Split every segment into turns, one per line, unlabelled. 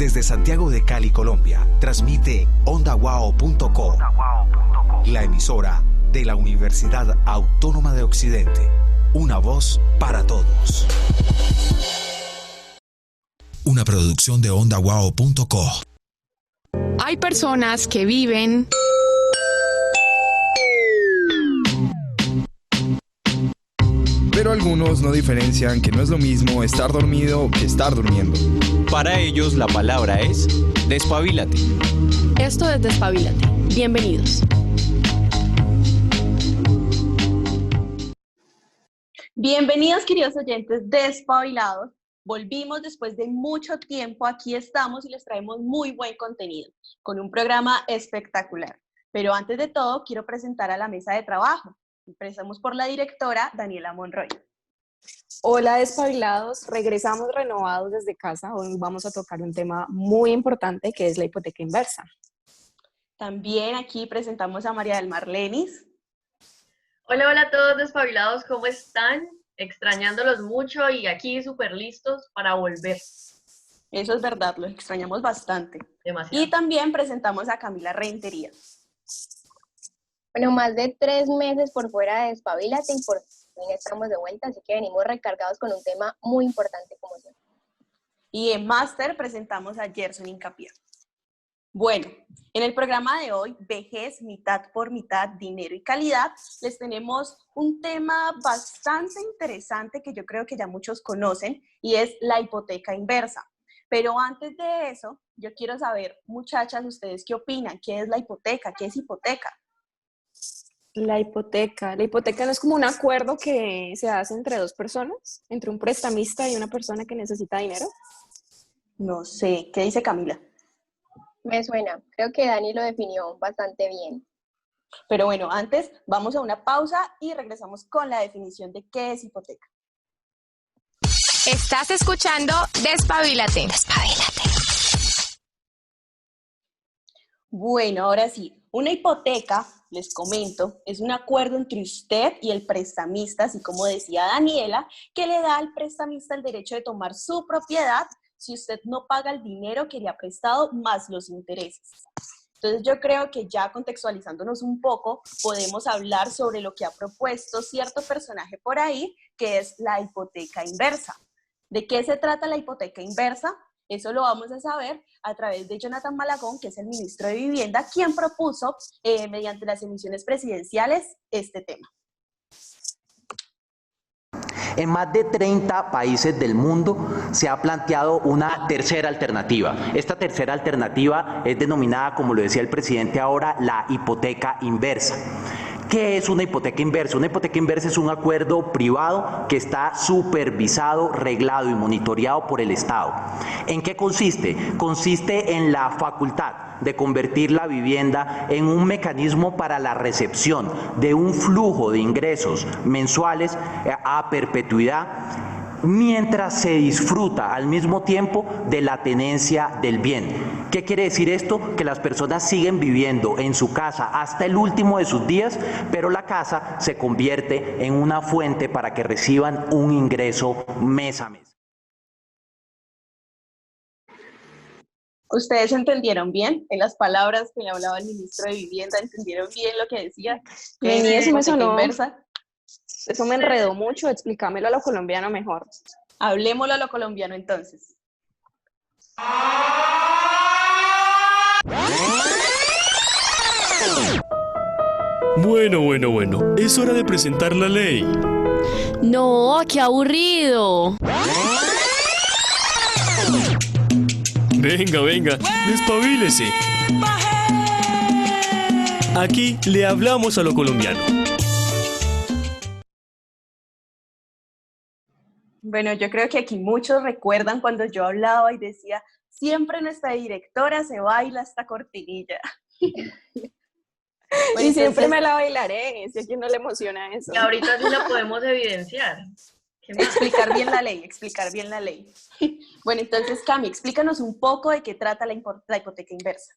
Desde Santiago de Cali, Colombia, transmite ondawao.co, la emisora de la Universidad Autónoma de Occidente. Una voz para todos. Una producción de ondawao.co.
Hay personas que viven
pero algunos no diferencian que no es lo mismo estar dormido que estar durmiendo.
Para ellos la palabra es despabilate.
Esto es Despabilate. Bienvenidos.
Bienvenidos, queridos oyentes despabilados. Volvimos después de mucho tiempo, aquí estamos y les traemos muy buen contenido, con un programa espectacular. Pero antes de todo, quiero presentar a la mesa de trabajo. Empezamos por la directora Daniela Monroy.
Hola despabilados, regresamos renovados desde casa. Hoy vamos a tocar un tema muy importante que es la hipoteca inversa.
También aquí presentamos a María del Mar Lenis.
Hola, hola a todos despabilados, ¿cómo están? Extrañándolos mucho y aquí súper listos para volver.
Eso es verdad, los extrañamos bastante.
Demasiado.
Y también presentamos a Camila Rentería.
Bueno, más de 3 meses por fuera de Despabilate y por fin estamos de vuelta, así que venimos recargados con un tema muy importante como siempre.
Y en Máster presentamos a Gerson Incapié. Bueno, en el programa de hoy, vejez, mitad por mitad, dinero y calidad, les tenemos un tema bastante interesante que yo creo que ya muchos conocen y es la hipoteca inversa. Pero antes de eso, yo quiero saber, muchachas, ¿ustedes qué opinan? ¿Qué es la hipoteca? ¿Qué es hipoteca?
La hipoteca no es como un acuerdo que se hace entre dos personas, entre un prestamista y una persona que necesita dinero.
No sé, ¿qué dice Camila?
Me suena, creo que Dani lo definió bastante bien.
Pero bueno, antes vamos a una pausa y regresamos con la definición de qué es hipoteca.
Estás escuchando Despabilate. Despabilate.
Bueno, ahora sí, una hipoteca, les comento, es un acuerdo entre usted y el prestamista, así como decía Daniela, que le da al prestamista el derecho de tomar su propiedad si usted no paga el dinero que le ha prestado más los intereses. Entonces yo creo que ya contextualizándonos un poco, podemos hablar sobre lo que ha propuesto cierto personaje por ahí, que es la hipoteca inversa. ¿De qué se trata la hipoteca inversa? Eso lo vamos a saber a través de Jonathan Malagón, que es el ministro de Vivienda, quien propuso mediante las emisiones presidenciales este tema.
En más de 30 países del mundo se ha planteado una tercera alternativa. Esta tercera alternativa es denominada, como lo decía el presidente ahora, la hipoteca inversa. ¿Qué es una hipoteca inversa? Una hipoteca inversa es un acuerdo privado que está supervisado, reglado y monitoreado por el Estado. ¿En qué consiste? Consiste en la facultad de convertir la vivienda en un mecanismo para la recepción de un flujo de ingresos mensuales a perpetuidad, mientras se disfruta al mismo tiempo de la tenencia del bien. ¿Qué quiere decir esto? Que las personas siguen viviendo en su casa hasta el último de sus días, pero la casa se convierte en una fuente para que reciban un ingreso mes a mes.
¿Ustedes entendieron bien? En las palabras que le hablaba el ministro de Vivienda, ¿entendieron bien lo que decía?
¿Qué es eso me sonó?
Inversa?
Eso me enredó mucho, explícamelo a lo colombiano mejor.
Hablemoslo a lo colombiano entonces.
Bueno, es hora de presentar la ley.
No, qué aburrido.
Venga, despabilese. Aquí le hablamos a lo colombiano.
Bueno, yo creo que aquí muchos recuerdan cuando yo hablaba y decía, siempre nuestra directora se baila esta cortinilla.
Bueno, y siempre me la bailaré, si a quien no le emociona eso.
Y ahorita sí la podemos evidenciar.
Explicar bien la ley. Bueno, entonces, Cami, explícanos un poco de qué trata la hipoteca inversa.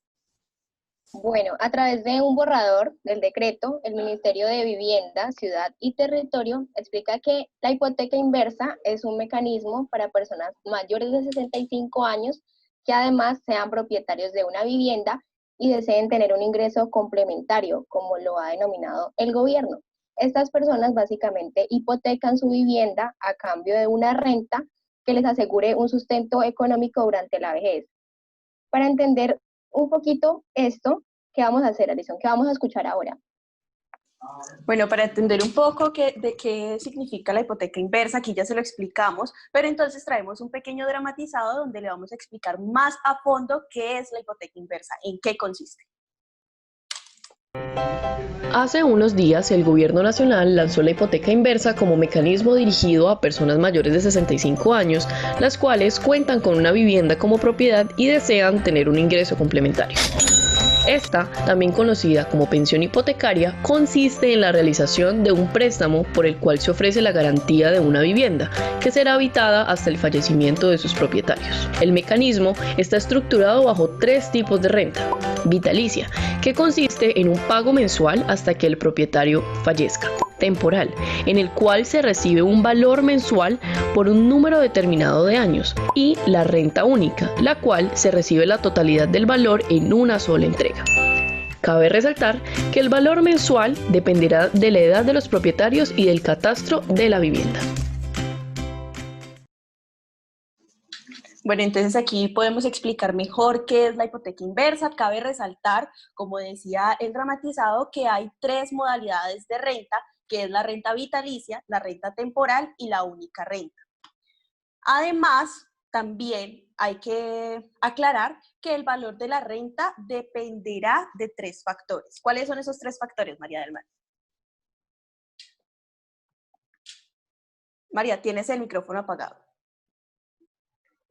Bueno, a través de un borrador del decreto, el Ministerio de Vivienda, Ciudad y Territorio explica que la hipoteca inversa es un mecanismo para personas mayores de 65 años que además sean propietarios de una vivienda y deseen tener un ingreso complementario, como lo ha denominado el gobierno. Estas personas básicamente hipotecan su vivienda a cambio de una renta que les asegure un sustento económico durante la vejez. Para entender un poquito esto, ¿qué vamos a hacer, Alison? ¿Qué vamos a escuchar ahora?
Bueno, para entender un poco de qué significa la hipoteca inversa, aquí ya se lo explicamos, pero entonces traemos un pequeño dramatizado donde le vamos a explicar más a fondo qué es la hipoteca inversa, en qué consiste.
Hace unos días, el Gobierno Nacional lanzó la hipoteca inversa como mecanismo dirigido a personas mayores de 65 años, las cuales cuentan con una vivienda como propiedad y desean tener un ingreso complementario. Esta, también conocida como pensión hipotecaria, consiste en la realización de un préstamo por el cual se ofrece la garantía de una vivienda, que será habitada hasta el fallecimiento de sus propietarios. El mecanismo está estructurado bajo 3 tipos de renta. Vitalicia, que consiste en un pago mensual hasta que el propietario fallezca. Temporal, en el cual se recibe un valor mensual por un número determinado de años, y la renta única, la cual se recibe la totalidad del valor en una sola entrega. Cabe resaltar que el valor mensual dependerá de la edad de los propietarios y del catastro de la vivienda.
Bueno, entonces aquí podemos explicar mejor qué es la hipoteca inversa. Cabe resaltar, como decía el dramatizado, que hay 3 modalidades de renta, que es la renta vitalicia, la renta temporal y la única renta. Además, también hay que aclarar que el valor de la renta dependerá de 3 factores. ¿Cuáles son esos 3 factores, María del Mar? María, tienes el micrófono apagado.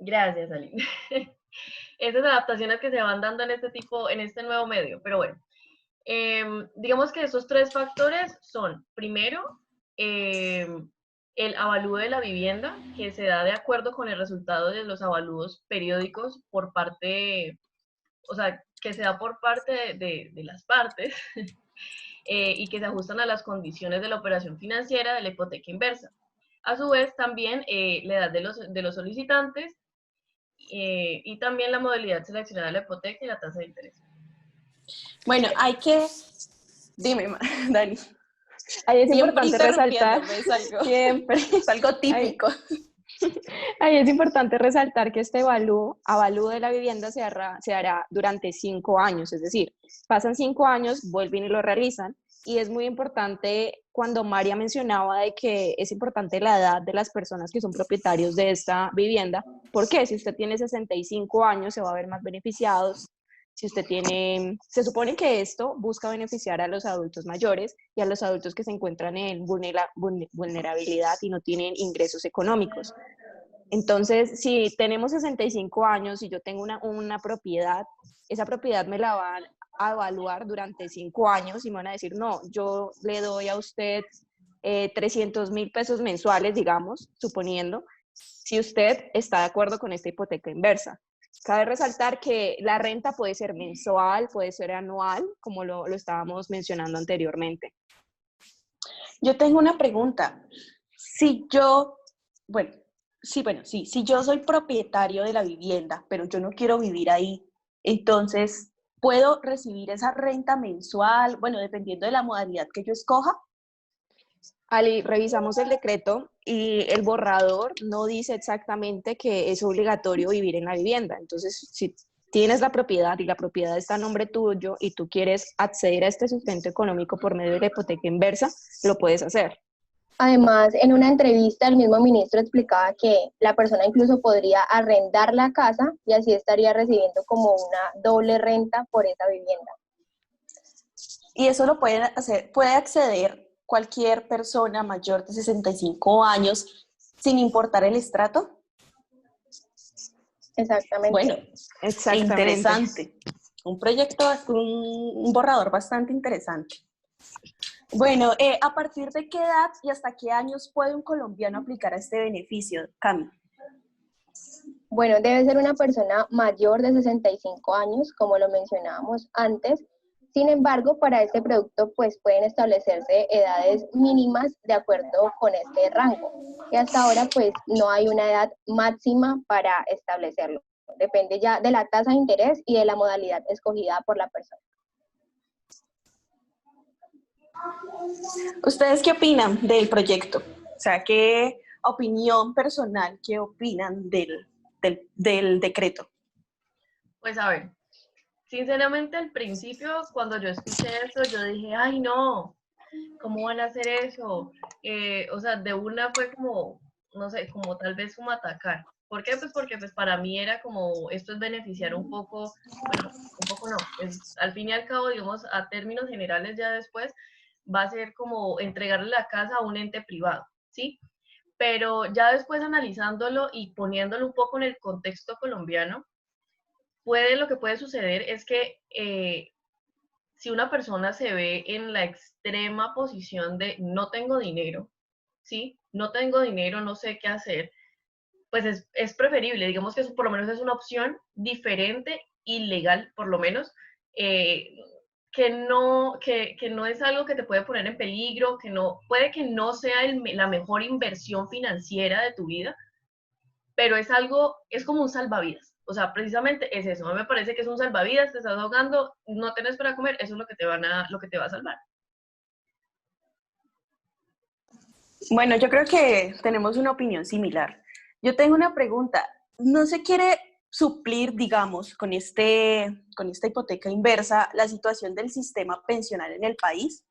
Gracias, Aline. Esas adaptaciones que se van dando en este nuevo medio, pero bueno. Digamos que esos 3 factores son, primero, el avalúo de la vivienda, que se da de acuerdo con el resultado de los avalúos periódicos por parte, o sea, que se da por parte de las partes y que se ajustan a las condiciones de la operación financiera de la hipoteca inversa. A su vez, también la edad de los solicitantes y también la modalidad seleccionada de la hipoteca y la tasa de interés.
Bueno, hay que... Dime, Dani.
Ahí es
Siempre
importante resaltar,
siempre. Es algo típico.
Ahí es importante resaltar que este avalúo de la vivienda se hará durante 5 años, es decir, pasan 5 años, vuelven y lo realizan, y es muy importante cuando María mencionaba de que es importante la edad de las personas que son propietarios de esta vivienda, porque si usted tiene 65 años se va a ver más beneficiados. Si usted tiene, se supone que esto busca beneficiar a los adultos mayores y a los adultos que se encuentran en vulnerabilidad y no tienen ingresos económicos. Entonces, si tenemos 65 años y yo tengo una propiedad, esa propiedad me la van a evaluar durante 5 años y me van a decir, no, yo le doy a usted 300,000 pesos mensuales, digamos, suponiendo, si usted está de acuerdo con esta hipoteca inversa. Cabe resaltar que la renta puede ser mensual, puede ser anual, como lo estábamos mencionando anteriormente.
Yo tengo una pregunta. Si yo soy propietario de la vivienda, pero yo no quiero vivir ahí, entonces, ¿puedo recibir esa renta mensual? Bueno, dependiendo de la modalidad que yo escoja.
Ali, revisamos el decreto y el borrador no dice exactamente que es obligatorio vivir en la vivienda. Entonces, si tienes la propiedad y la propiedad está a nombre tuyo y tú quieres acceder a este sustento económico por medio de la hipoteca inversa, lo puedes hacer.
Además, en una entrevista el mismo ministro explicaba que la persona incluso podría arrendar la casa y así estaría recibiendo como una doble renta por esa vivienda.
Y eso lo puede acceder cualquier persona mayor de 65 años sin importar el estrato.
Exactamente.
Bueno, interesante. Un proyecto, un borrador bastante interesante. Bueno, ¿a partir de qué edad y hasta qué años puede un colombiano aplicar a este beneficio, Cami?
Bueno, debe ser una persona mayor de 65 años, como lo mencionábamos antes. Sin embargo, para este producto pues pueden establecerse edades mínimas de acuerdo con este rango. Y hasta ahora pues no hay una edad máxima para establecerlo. depende ya de la tasa de interés y de la modalidad escogida por la persona.
¿Ustedes qué opinan del proyecto? O sea, ¿qué opinión personal, qué opinan del decreto?
Pues a ver, sinceramente al principio cuando yo escuché esto yo dije, ay no, ¿cómo van a hacer eso? O sea, de una fue como, no sé, como tal vez como atacar. ¿Por qué? Pues porque pues para mí era como, esto es beneficiar un poco, bueno, un poco no, es, al fin y al cabo, digamos, a términos generales ya después, va a ser como entregarle la casa a un ente privado, ¿sí? Pero ya después analizándolo y poniéndolo un poco en el contexto colombiano, lo que puede suceder es que si una persona se ve en la extrema posición de no tengo dinero, ¿sí? No tengo dinero, no sé qué hacer, pues es preferible, digamos que eso por lo menos es una opción diferente y legal, por lo menos, eh, que no es algo que te puede poner en peligro, que no, puede que no sea la mejor inversión financiera de tu vida, pero es algo, es como un salvavidas. O sea, precisamente es eso. A mí me parece que es un salvavidas, te estás ahogando, no tenés para comer, eso es lo que lo que te va a salvar.
Bueno, yo creo que tenemos una opinión similar. Yo tengo una pregunta. ¿No se quiere suplir, digamos, con esta hipoteca inversa, la situación del sistema pensional en el país?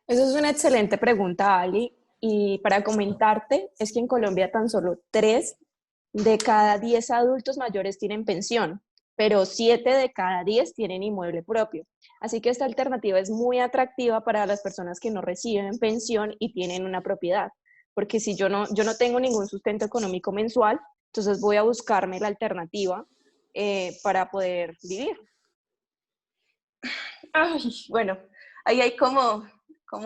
Esa es una excelente pregunta, Ali. Y para comentarte, es que en Colombia tan solo 3 de cada 10 adultos mayores tienen pensión, pero 7 de cada 10 tienen inmueble propio. Así que esta alternativa es muy atractiva para las personas que no reciben pensión y tienen una propiedad. Porque si yo no tengo ningún sustento económico mensual, entonces voy a buscarme la alternativa para poder vivir.
Ay, bueno, ahí hay como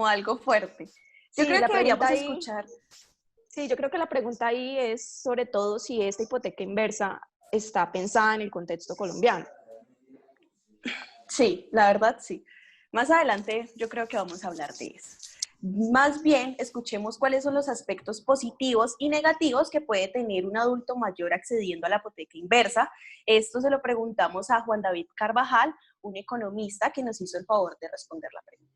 algo fuerte. Yo
Sí,
creo
la
que deberíamos
pregunta ahí,
escuchar.
sí, yo creo que la pregunta ahí es sobre todo si esta hipoteca inversa está pensada en el contexto colombiano.
Sí, la verdad sí. Más adelante yo creo que vamos a hablar de eso. Más bien, escuchemos cuáles son los aspectos positivos y negativos que puede tener un adulto mayor accediendo a la hipoteca inversa. Esto se lo preguntamos a Juan David Carvajal, un economista que nos hizo el favor de responder la pregunta.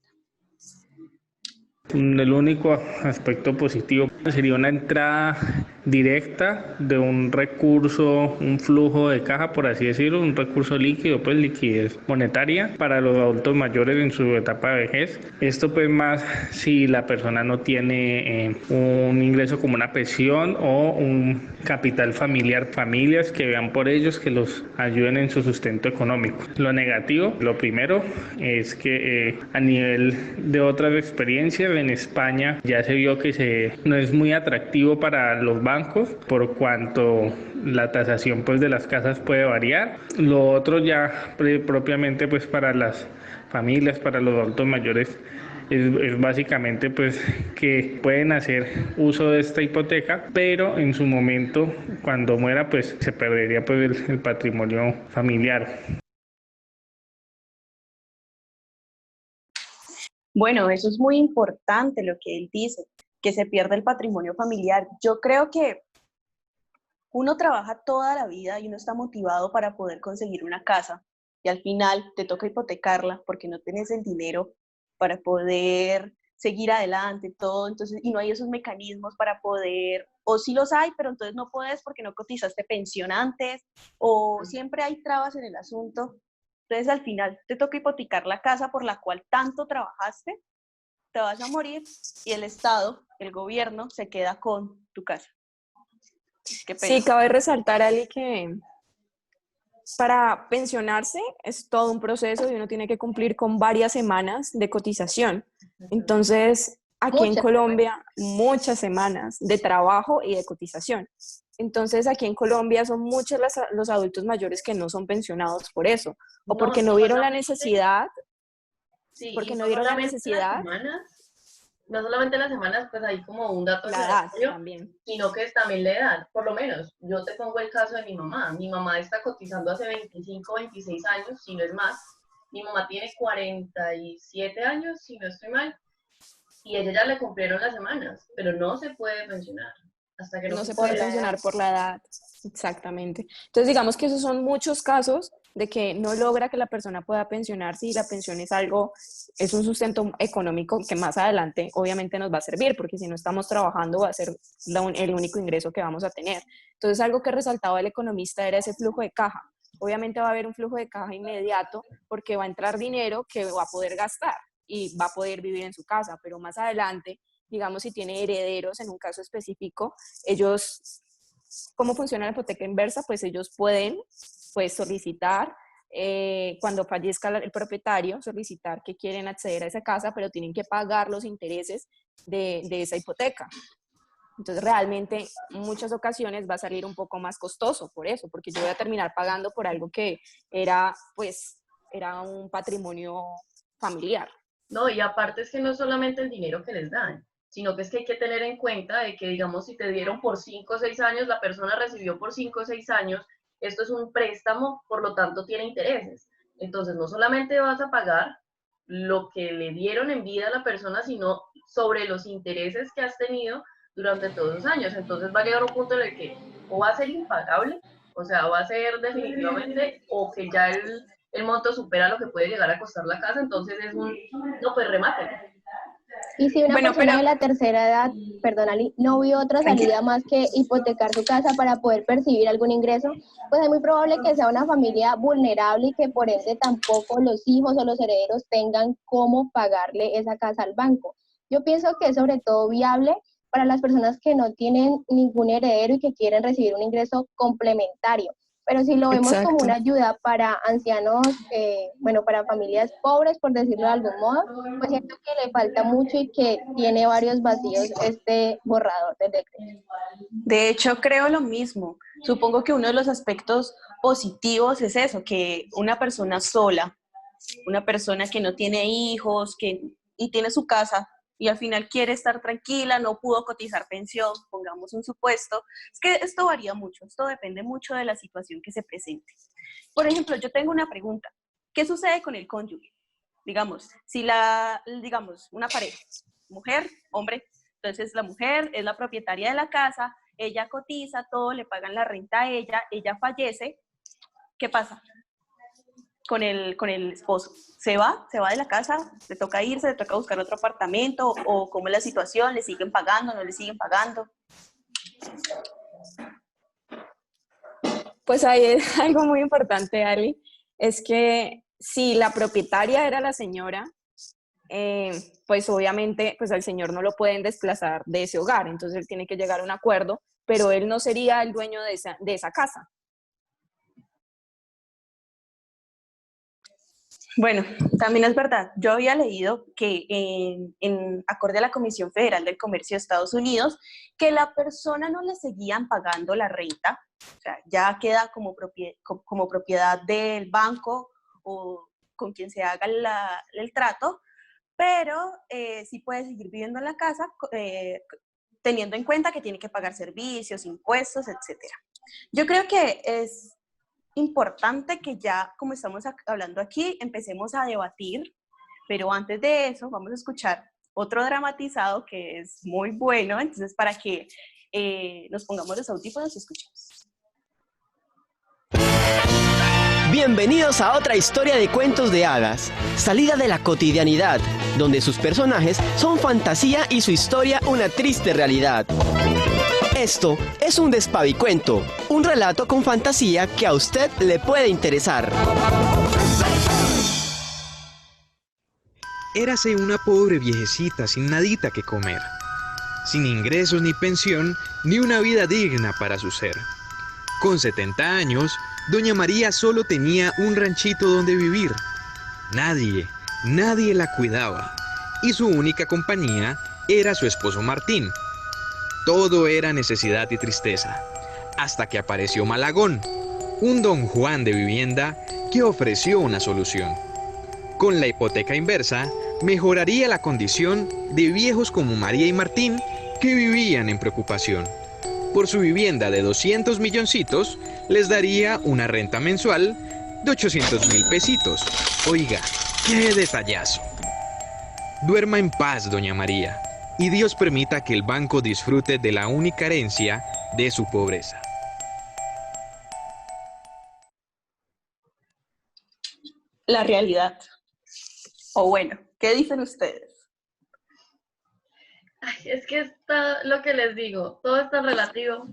El único aspecto positivo sería una entrada directa de un recurso, un flujo de caja, por así decirlo, un recurso líquido, pues liquidez monetaria para los adultos mayores en su etapa de vejez. Esto pues más si la persona no tiene un ingreso como una pensión o un capital familiar, familias que vean por ellos, que los ayuden en su sustento económico. Lo negativo, lo primero es que a nivel de otras experiencias en España ya se vio que no es muy atractivo para los bancos por cuanto la tasación pues de las casas puede variar. Lo otro ya propiamente pues para las familias, para los adultos mayores es básicamente pues que pueden hacer uso de esta hipoteca, pero en su momento cuando muera pues se perdería pues el patrimonio familiar.
Bueno, eso es muy importante lo que él dice, que se pierde el patrimonio familiar. Yo creo que uno trabaja toda la vida y uno está motivado para poder conseguir una casa y al final te toca hipotecarla porque no tienes el dinero para poder seguir adelante, todo, entonces, y no hay esos mecanismos para poder, o sí los hay, pero entonces no puedes porque no cotizaste pensión antes, o siempre hay trabas en el asunto. Entonces al final te toca hipotecar la casa por la cual tanto trabajaste, te vas a morir y el Estado, el gobierno, se queda con tu casa. Qué pena.
Sí, cabe resaltar, Ali, que para pensionarse es todo un proceso y uno tiene que cumplir con varias semanas de cotización. Entonces, aquí en Colombia, muchas semanas de trabajo y de cotización. Entonces, aquí en Colombia son muchos los adultos mayores que no son pensionados por eso, o porque no vieron la necesidad, porque no vieron la necesidad.
No solamente las semanas, pues hay como un dato
también,
sino que es también la edad, por lo menos. Yo te pongo el caso de mi mamá. Mi mamá está cotizando hace 25, 26 años, si no es más. Mi mamá tiene 47 años, si no estoy mal, y a ella ya le cumplieron las semanas, pero no se puede pensionar. hasta que
No
no
se
cumple
puede
la
pensionar
edad.
por la edad. Exactamente. Entonces, digamos que esos son muchos casos de que no logra que la persona pueda pensionarse y la pensión es algo, es un sustento económico que más adelante obviamente nos va a servir, porque si no estamos trabajando va a ser el único ingreso que vamos a tener. Entonces, algo que resaltaba el economista era ese flujo de caja. Obviamente va a haber un flujo de caja inmediato porque va a entrar dinero que va a poder gastar y va a poder vivir en su casa, pero más adelante, digamos, si tiene herederos en un caso específico, ellos, ¿cómo funciona la hipoteca inversa? Pues ellos pueden solicitar, cuando fallezca el propietario, solicitar que quieren acceder a esa casa, pero tienen que pagar los intereses de esa hipoteca. Entonces realmente en muchas ocasiones va a salir un poco más costoso por eso, porque yo voy a terminar pagando por algo que era un patrimonio familiar.
No, y aparte es que no es solamente el dinero que les dan, sino que es que hay que tener en cuenta de que, digamos, si te dieron por 5 o 6 años, la persona recibió por 5 o 6 años, esto es un préstamo, por lo tanto tiene intereses. Entonces, no solamente vas a pagar lo que le dieron en vida a la persona, sino sobre los intereses que has tenido durante todos los años. Entonces va a llegar un punto en el que o va a ser impagable, o sea, va a ser definitivamente, o que ya el monto supera lo que puede llegar a costar la casa, entonces es un, no, pues remate.
Y si una persona de la tercera edad, perdón Ali, no vio otra salida más que hipotecar su casa para poder percibir algún ingreso, pues es muy probable que sea una familia vulnerable y que por ende tampoco los hijos o los herederos tengan cómo pagarle esa casa al banco. Yo pienso que es sobre todo viable para las personas que no tienen ningún heredero y que quieren recibir un ingreso complementario. Pero si lo vemos como una ayuda para ancianos, para familias pobres, por decirlo de algún modo, pues siento que le falta mucho y que tiene varios vacíos este borrador del decreto.
De hecho, creo lo mismo. Supongo que uno de los aspectos positivos es eso, que una persona sola, una persona que no tiene hijos y tiene su casa, y al final quiere estar tranquila, no pudo cotizar pensión, pongamos un supuesto. Es que esto varía mucho, esto depende mucho de la situación que se presente. Por ejemplo, yo tengo una pregunta. ¿Qué sucede con el cónyuge? Digamos, digamos, una pareja, mujer, hombre, entonces la mujer es la propietaria de la casa, ella cotiza todo, le pagan la renta a ella fallece, ¿qué pasa con el esposo? ¿Se va de la casa? ¿Le toca irse? ¿Le toca buscar otro apartamento? ¿O cómo es la situación? ¿Le siguen pagando? ¿No le siguen pagando?
Pues ahí es algo muy importante, Ali, es que si la propietaria era la señora, pues obviamente pues al señor no lo pueden desplazar de ese hogar, entonces él tiene que llegar a un acuerdo, pero él no sería el dueño de esa casa.
Bueno, también es verdad. Yo había leído que acorde a la Comisión Federal del Comercio de Estados Unidos, que la persona no le seguían pagando la renta, o sea, ya queda como propiedad del banco o con quien se haga el trato, pero sí puede seguir viviendo en la casa teniendo en cuenta que tiene que pagar servicios, impuestos, etc. Yo creo que es importante que ya, como estamos hablando aquí, empecemos a debatir, pero antes de eso vamos a escuchar otro dramatizado que es muy bueno, entonces para que nos pongamos los audífonos y escuchemos.
Bienvenidos a otra historia de cuentos de hadas, salida de la cotidianidad, donde sus personajes son fantasía y su historia una triste realidad. Esto es un despabicuento, un relato con fantasía que a usted le puede interesar.
Érase una pobre viejecita sin nadita que comer, sin ingresos ni pensión, ni una vida digna para su ser. Con 70 años, doña María solo tenía un ranchito donde vivir. Nadie la cuidaba, y su única compañía era su esposo Martín. Todo era necesidad y tristeza, hasta que apareció Malagón, un don Juan de vivienda que ofreció una solución. Con la hipoteca inversa, mejoraría la condición de viejos como María y Martín que vivían en preocupación. Por su vivienda de 200 milloncitos, les daría una renta mensual de 800,000 pesitos. Oiga, qué detallazo. Duerma en paz, doña María. y Dios permita que el banco disfrute de la única herencia de su pobreza.
La realidad. O bueno, ¿qué dicen ustedes?
Ay, es que está lo que les digo, todo es tan relativo.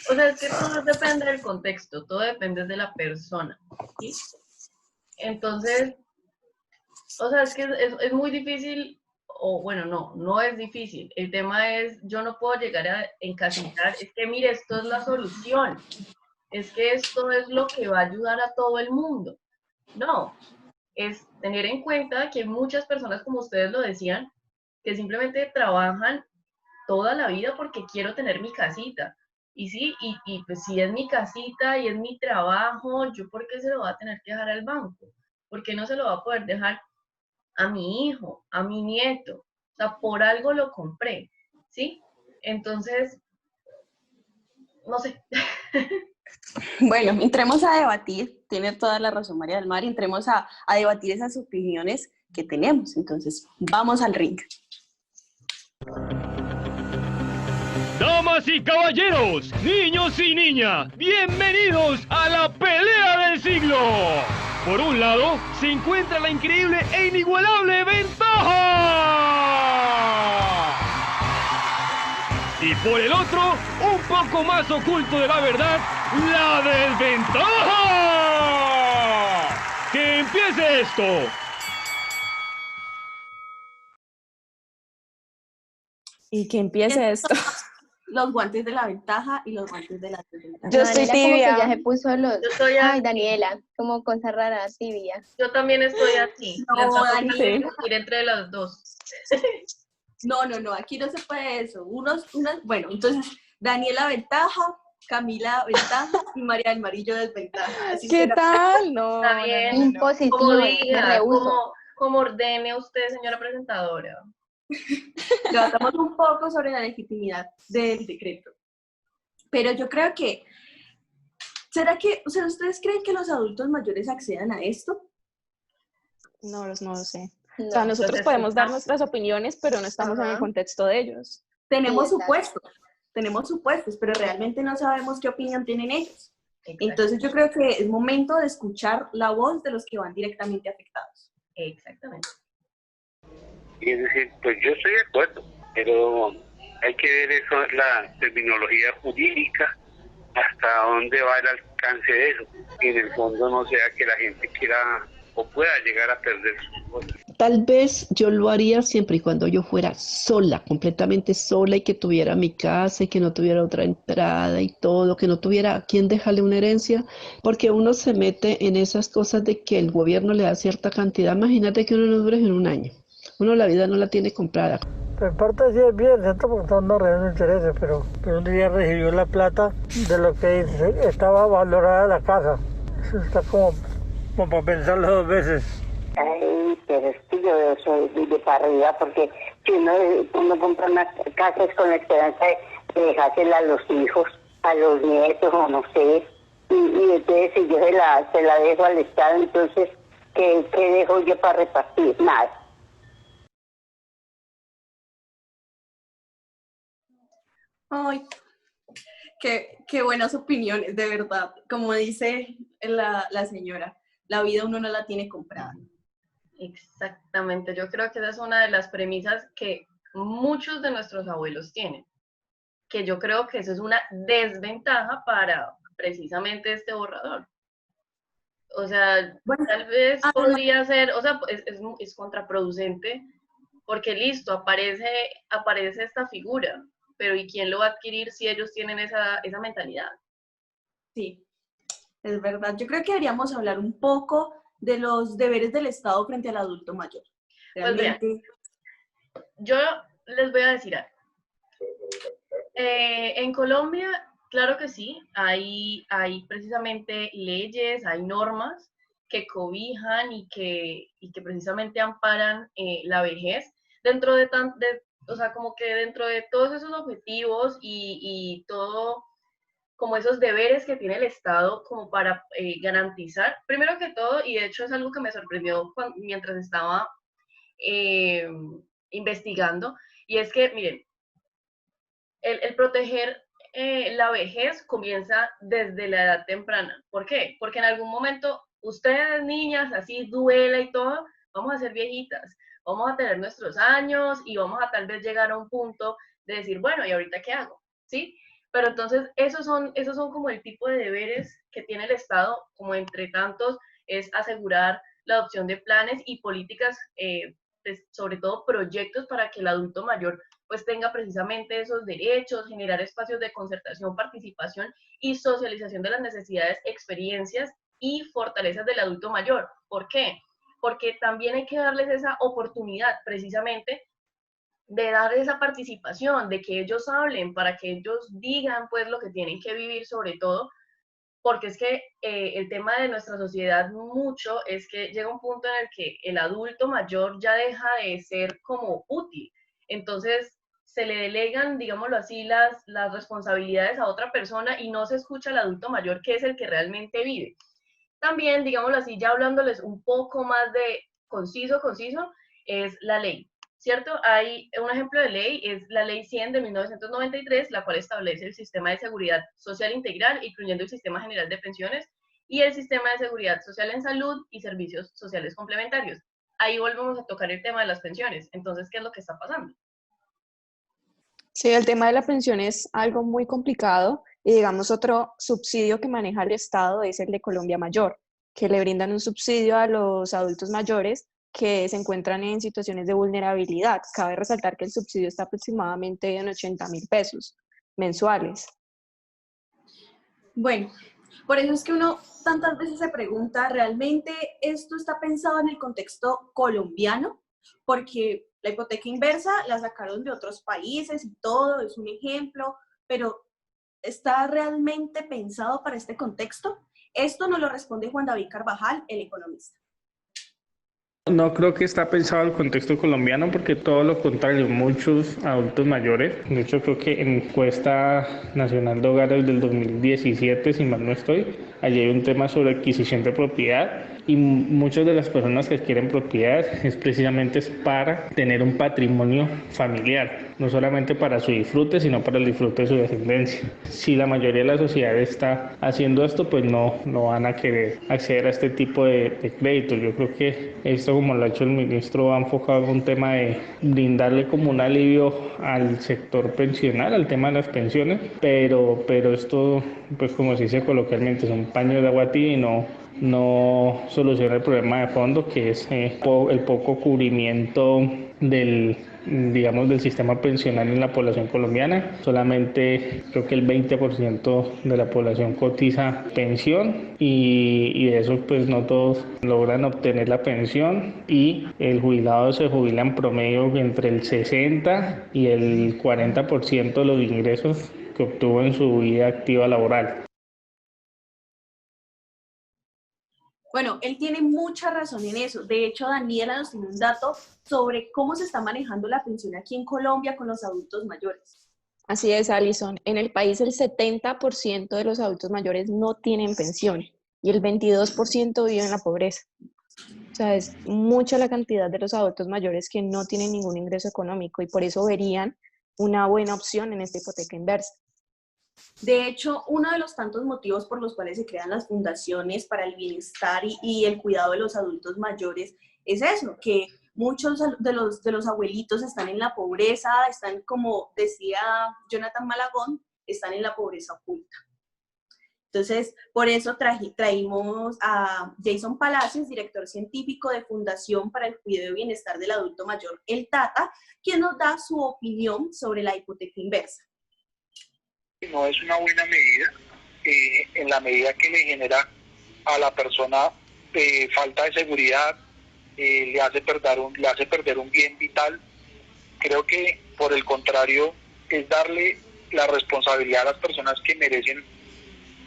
O sea, es que todo depende del contexto, todo depende de la persona, ¿sí? Entonces, o sea, es que es muy difícil, o bueno, no es difícil. El tema es, yo no puedo llegar a encasillar, es que mire, esto es la solución, es que esto es lo que va a ayudar a todo el mundo. No, es tener en cuenta que muchas personas, como ustedes lo decían, que simplemente trabajan toda la vida porque quiero tener mi casita. Y sí, y pues si es mi casita y es mi trabajo, ¿yo por qué se lo voy a tener que dejar al banco? ¿Por qué no se lo va a poder dejar a mi hijo, a mi nieto? O sea, por algo lo compré, ¿sí? Entonces, no sé.
Bueno, entremos a debatir, tiene toda la razón María del Mar, y entremos a debatir esas opiniones que tenemos. Entonces, vamos al ring.
Damas y caballeros, niños y niñas, bienvenidos a la pelea del siglo. Por un lado, se encuentra la increíble e inigualable ventaja. Y por el otro, un poco más oculto de la verdad, la desventaja. ¡Que empiece esto!
Y que empiece esto.
Los guantes de la ventaja y los guantes de la desventaja.
Yo estoy
Daniela como
tibia.
que ya se puso los...
Yo estoy
Ay,
así.
Daniela, como cosa rara, tibia.
Yo también estoy así.
No,
Les va a tocar
Dani.
elegir entre las dos.
No, aquí no se puede eso. Bueno, entonces, Daniela ventaja, Camila ventaja y María del Marillo desventaja. Así
¿Qué
será.
tal? No,
Está bien.
no.
Impositivo,
Como
me
diga,
rehúso.
como ordene usted, señora presentadora.
Debatamos un poco sobre la legitimidad del decreto. Pero yo creo que, ¿será que, o sea, ustedes creen que los adultos mayores accedan a esto?
No lo sé.
No,
O sea, nosotros
los
podemos dar
escuchamos.
nuestras opiniones, pero no estamos en el
Ajá.
contexto de ellos.
Tenemos
Sí, exacto.
supuestos, pero realmente no sabemos qué opinión tienen ellos.
Exacto.
Entonces yo creo que es momento de escuchar la voz de los que van directamente afectados.
Exactamente.
Y es decir, pues yo estoy de acuerdo, pero hay que ver eso, la terminología jurídica, hasta dónde va el alcance de eso. Y en el fondo no sea que la gente quiera o pueda llegar a perder sus cosas.
Tal vez yo lo haría siempre y cuando yo fuera sola, completamente sola, y que tuviera mi casa y que no tuviera otra entrada y todo, que no tuviera a quién dejarle una herencia, porque uno se mete en esas cosas de que el gobierno le da cierta cantidad. Imagínate que uno no dure en un año, uno la vida no la tiene comprada.
En parte sí es bien, ¿cierto? Porque están dando intereses, pero un día recibió la plata de lo que estaba valorada la casa. Eso está como para pensarlo dos veces.
Ay, pero es que yo soy de para arriba, porque si uno compra una casa es con la esperanza de dejársela a los hijos, a los nietos, o no sé, y entonces si yo se la dejo al Estado, entonces, ¿qué dejo yo para repartir? Nada.
Ay, qué buenas opiniones, de verdad. Como dice la señora, la vida uno no la tiene comprada.
Exactamente. Yo creo que esa es una de las premisas que muchos de nuestros abuelos tienen. Que yo creo que eso es una desventaja para precisamente este borrador. O sea,
bueno,
tal vez podría ser, o sea, es contraproducente, porque listo, aparece esta figura, pero ¿y quién lo va a adquirir si ellos tienen esa mentalidad?
Sí, es verdad. Yo creo que deberíamos hablar un poco de los deberes del Estado frente al adulto mayor. Realmente...
Pues vean, yo les voy a decir algo. En Colombia, claro que sí, hay precisamente leyes, hay normas que cobijan y que precisamente amparan la vejez dentro o sea, como que dentro de todos esos objetivos y todo como esos deberes que tiene el Estado como para garantizar, primero que todo, y de hecho es algo que me sorprendió mientras estaba investigando, y es que, miren, el proteger la vejez comienza desde la edad temprana. ¿Por qué? Porque en algún momento ustedes, niñas, así duela y todo, vamos a ser viejitas, vamos a tener nuestros años y vamos a tal vez llegar a un punto de decir, bueno, ¿y ahorita qué hago? ¿Sí? Pero entonces esos son como el tipo de deberes que tiene el Estado, como entre tantos, es asegurar la adopción de planes y políticas, pues, sobre todo proyectos para que el adulto mayor pues tenga precisamente esos derechos, generar espacios de concertación, participación y socialización de las necesidades, experiencias y fortalezas del adulto mayor. ¿Por qué? Porque también hay que darles esa oportunidad precisamente de dar esa participación, de que ellos hablen, para que ellos digan pues lo que tienen que vivir sobre todo, porque es que el tema de nuestra sociedad mucho es que llega un punto en el que el adulto mayor ya deja de ser como útil, entonces se le delegan, digámoslo así, las responsabilidades a otra persona y no se escucha al adulto mayor, que es el que realmente vive. También, digámoslo así, ya hablándoles un poco más de conciso, es la ley, ¿cierto? Hay un ejemplo de ley, es la Ley 100 de 1993, la cual establece el Sistema de Seguridad Social Integral, incluyendo el Sistema General de Pensiones y el Sistema de Seguridad Social en Salud y Servicios Sociales Complementarios. Ahí volvemos a tocar el tema de las pensiones. Entonces, ¿qué es lo que está pasando?
Sí, el tema de la pensión es algo muy complicado y digamos otro subsidio que maneja el Estado es el de Colombia Mayor, que le brindan un subsidio a los adultos mayores que se encuentran en situaciones de vulnerabilidad. Cabe resaltar que el subsidio está aproximadamente en 80.000 pesos mensuales.
Bueno, por eso es que uno tantas veces se pregunta, ¿realmente esto está pensado en el contexto colombiano? Porque la hipoteca inversa la sacaron de otros países y todo, es un ejemplo, pero ¿está realmente pensado para este contexto? Esto nos lo responde Juan David Carvajal, el economista.
No creo que está pensado el contexto colombiano porque todo lo contrario, muchos adultos mayores, de hecho creo que en encuesta nacional de hogares del 2017, si mal no estoy, allí hay un tema sobre adquisición de propiedad y muchas de las personas que adquieren propiedad es precisamente para tener un patrimonio familiar, no solamente para su disfrute, sino para el disfrute de su descendencia. Si la mayoría de la sociedad está haciendo esto, pues no van a querer acceder a este tipo de créditos. Yo creo que esto, como lo ha hecho el ministro, ha enfocado en un tema de brindarle como un alivio al sector pensional, al tema de las pensiones, pero esto, pues como se dice coloquialmente, es un paño de agua tibia y no soluciona el problema de fondo, que es el poco cubrimiento del sistema pensional en la población colombiana. Solamente creo que el 20% de la población cotiza pensión y de eso pues no todos logran obtener la pensión y el jubilado se jubila en promedio entre el 60 y el 40% de los ingresos que obtuvo en su vida activa laboral.
Bueno, él tiene mucha razón en eso. De hecho, Daniela nos tiene un dato sobre cómo se está manejando la pensión aquí en Colombia con los adultos mayores.
Así es, Alison. En el país el 70% de los adultos mayores no tienen pensión y el 22% vive en la pobreza. O sea, es mucha la cantidad de los adultos mayores que no tienen ningún ingreso económico y por eso verían una buena opción en esta hipoteca inversa.
De hecho, uno de los tantos motivos por los cuales se crean las fundaciones para el bienestar y el cuidado de los adultos mayores es eso, que muchos de los abuelitos están en la pobreza, están, como decía Jonathan Malagón, están en la pobreza oculta. Entonces, por eso traímos a Jason Palacios, director científico de Fundación para el Cuidado y Bienestar del Adulto Mayor, el TATA, quien nos da su opinión sobre la hipoteca inversa.
No es una buena medida, en la medida que le genera a la persona falta de seguridad, le hace perder un bien vital. Creo que, por el contrario, es darle la responsabilidad a las personas que merecen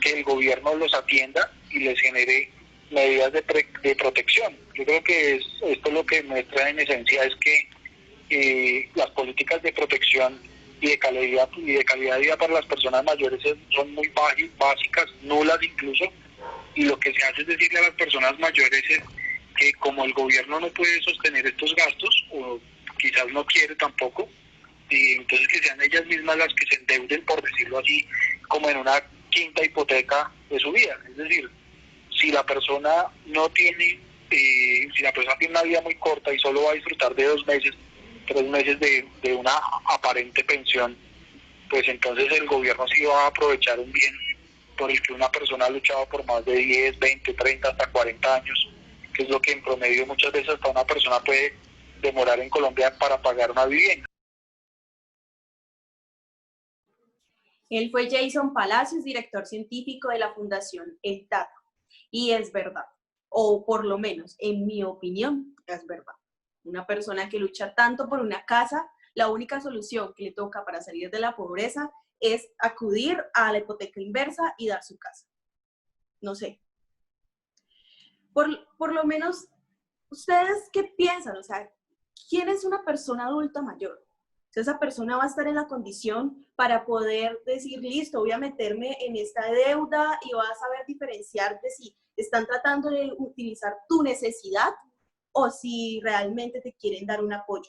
que el gobierno los atienda y les genere medidas de protección. Yo creo que esto lo que muestra en esencia es que las políticas de protección y de calidad de vida para las personas mayores son muy básicas, nulas incluso, y lo que se hace es decirle a las personas mayores es que como el gobierno no puede sostener estos gastos, o quizás no quiere tampoco, y entonces que sean ellas mismas las que se endeuden, por decirlo así, como en una quinta hipoteca de su vida. Es decir, si la persona no tiene, si la persona tiene una vida muy corta y solo va a disfrutar de 2 meses, 3 meses de una aparente pensión, pues entonces el gobierno sí va a aprovechar un bien por el que una persona ha luchado por más de 10, 20, 30, hasta 40 años, que es lo que en promedio muchas veces hasta una persona puede demorar en Colombia para pagar una vivienda.
Él fue Jason Palacios, director científico de la Fundación El Tato. Y es verdad, o por lo menos, en mi opinión, es verdad. Una persona que lucha tanto por una casa, la única solución que le toca para salir de la pobreza es acudir a la hipoteca inversa y dar su casa. No sé. Por lo menos, ¿ustedes qué piensan? O sea, ¿quién es una persona adulta mayor? Esa persona va a estar en la condición para poder decir, listo, voy a meterme en esta deuda, y va a saber diferenciar de si están tratando de utilizar tu necesidad o si realmente te quieren dar un apoyo.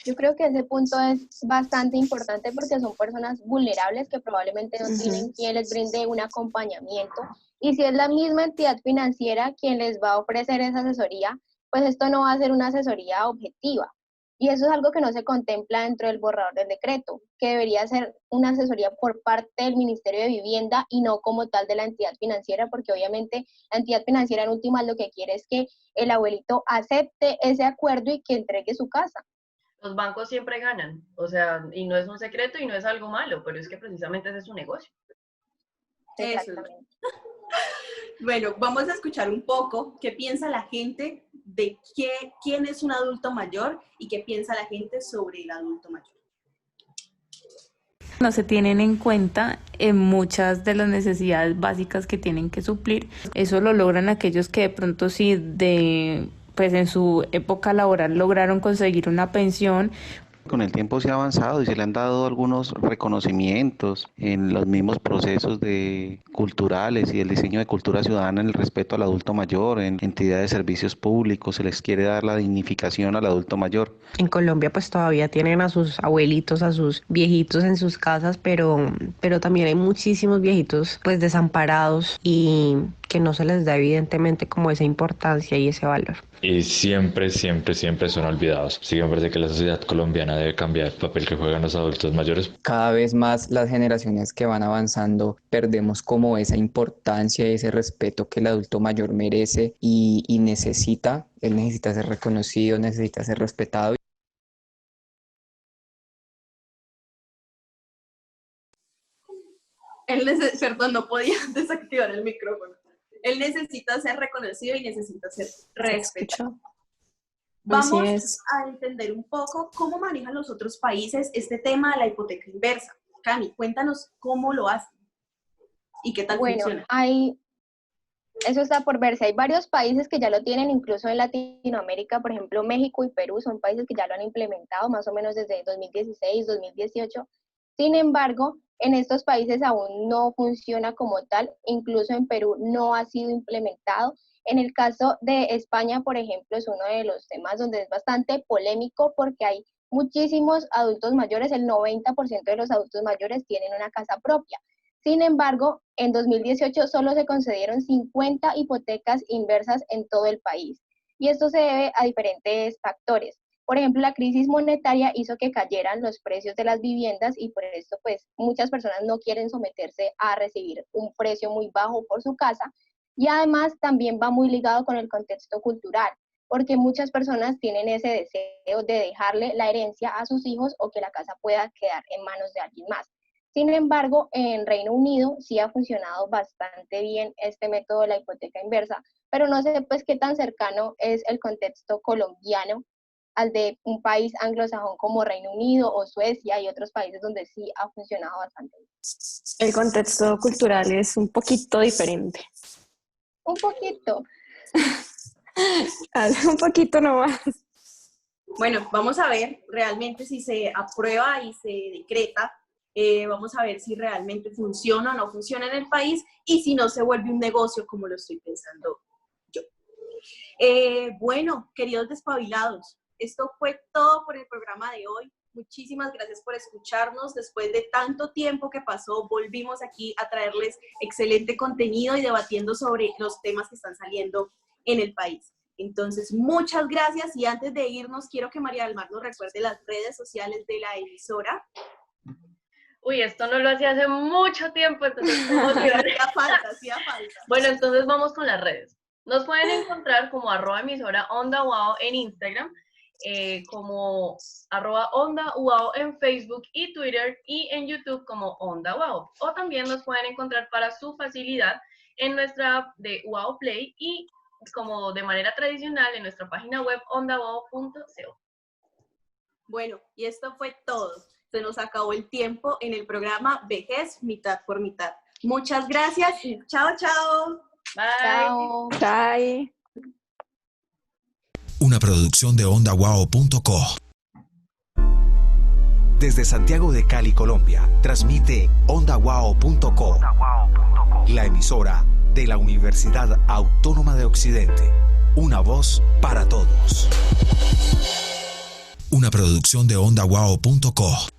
Yo creo que ese punto es bastante importante porque son personas vulnerables que probablemente no tienen quien les brinde un acompañamiento, y si es la misma entidad financiera quien les va a ofrecer esa asesoría, pues esto no va a ser una asesoría objetiva. Y eso es algo que no se contempla dentro del borrador del decreto, que debería ser una asesoría por parte del Ministerio de Vivienda y no como tal de la entidad financiera, porque obviamente la entidad financiera en últimas lo que quiere es que el abuelito acepte ese acuerdo y que entregue su casa.
Los bancos siempre ganan, o sea, y no es un secreto y no es algo malo, pero es que precisamente ese es su negocio.
Exactamente. Bueno, vamos a escuchar un poco qué piensa la gente de quién es un adulto mayor y qué piensa la gente sobre el adulto mayor.
No se tienen en cuenta en muchas de las necesidades básicas que tienen que suplir. Eso lo logran aquellos que de pronto sí pues en su época laboral lograron conseguir una pensión.
Con el tiempo se ha avanzado y se le han dado algunos reconocimientos en los mismos procesos culturales y el diseño de cultura ciudadana en el respeto al adulto mayor, en entidades de servicios públicos, se les quiere dar la dignificación al adulto mayor.
En Colombia pues todavía tienen a sus abuelitos, a sus viejitos en sus casas, pero también hay muchísimos viejitos pues desamparados y que no se les da evidentemente como esa importancia y ese valor.
Y siempre son olvidados. Sí, me parece que la sociedad colombiana debe cambiar el papel que juegan los adultos mayores.
Cada vez más las generaciones que van avanzando perdemos como esa importancia y ese respeto que el adulto mayor merece y necesita. Él necesita ser reconocido, necesita ser respetado.
Perdón, no podía desactivar el micrófono. Él necesita ser reconocido y necesita ser respetado. Vamos a entender un poco cómo manejan los otros países este tema de la hipoteca inversa. Cami, cuéntanos cómo lo hacen y qué tal funciona.
Eso está por verse. Hay varios países que ya lo tienen, incluso en Latinoamérica, por ejemplo, México y Perú son países que ya lo han implementado más o menos desde 2016, 2018. Sin embargo, en estos países aún no funciona como tal, incluso en Perú no ha sido implementado. En el caso de España, por ejemplo, es uno de los temas donde es bastante polémico porque hay muchísimos adultos mayores, el 90% de los adultos mayores tienen una casa propia. Sin embargo, en 2018 solo se concedieron 50 hipotecas inversas en todo el país. Y esto se debe a diferentes factores. Por ejemplo, la crisis monetaria hizo que cayeran los precios de las viviendas y por esto pues muchas personas no quieren someterse a recibir un precio muy bajo por su casa. Y además también va muy ligado con el contexto cultural, porque muchas personas tienen ese deseo de dejarle la herencia a sus hijos o que la casa pueda quedar en manos de alguien más. Sin embargo, en Reino Unido sí ha funcionado bastante bien este método de la hipoteca inversa, pero no sé pues qué tan cercano es el contexto colombiano al de un país anglosajón como Reino Unido o Suecia y otros países donde sí ha funcionado bastante bien.
El contexto cultural es un poquito diferente.
Un poquito.
Un poquito nomás.
Bueno, vamos a ver realmente si se aprueba y se decreta. Vamos a ver si realmente funciona o no funciona en el país y si no se vuelve un negocio como lo estoy pensando yo. Bueno, queridos despabilados, esto fue todo por el programa de hoy. Muchísimas gracias por escucharnos. Después de tanto tiempo que pasó, volvimos aquí a traerles excelente contenido y debatiendo sobre los temas que están saliendo en el país. Entonces, muchas gracias, y antes de irnos, quiero que María del Mar nos recuerde las redes sociales de la emisora.
Uy, esto no lo hacía hace mucho tiempo, entonces...
hacía falta.
Bueno, entonces vamos con las redes. Nos pueden encontrar como @emisora Onda UAO en Instagram, como @Onda UAO en Facebook y Twitter, y en YouTube como Onda UAO. O también nos pueden encontrar para su facilidad en nuestra app de UAO Play y como de manera tradicional en nuestra página web ondauao.co.
Bueno, y esto fue todo. Se nos acabó el tiempo en el programa Vejez Mitad por Mitad. Muchas gracias y chao, chao.
Bye.
Chao. Bye.
Una producción de ondauao.co. Desde Santiago de Cali, Colombia, transmite ondauao.co, la emisora de la Universidad Autónoma de Occidente. Una voz para todos. Una producción de ondauao.co.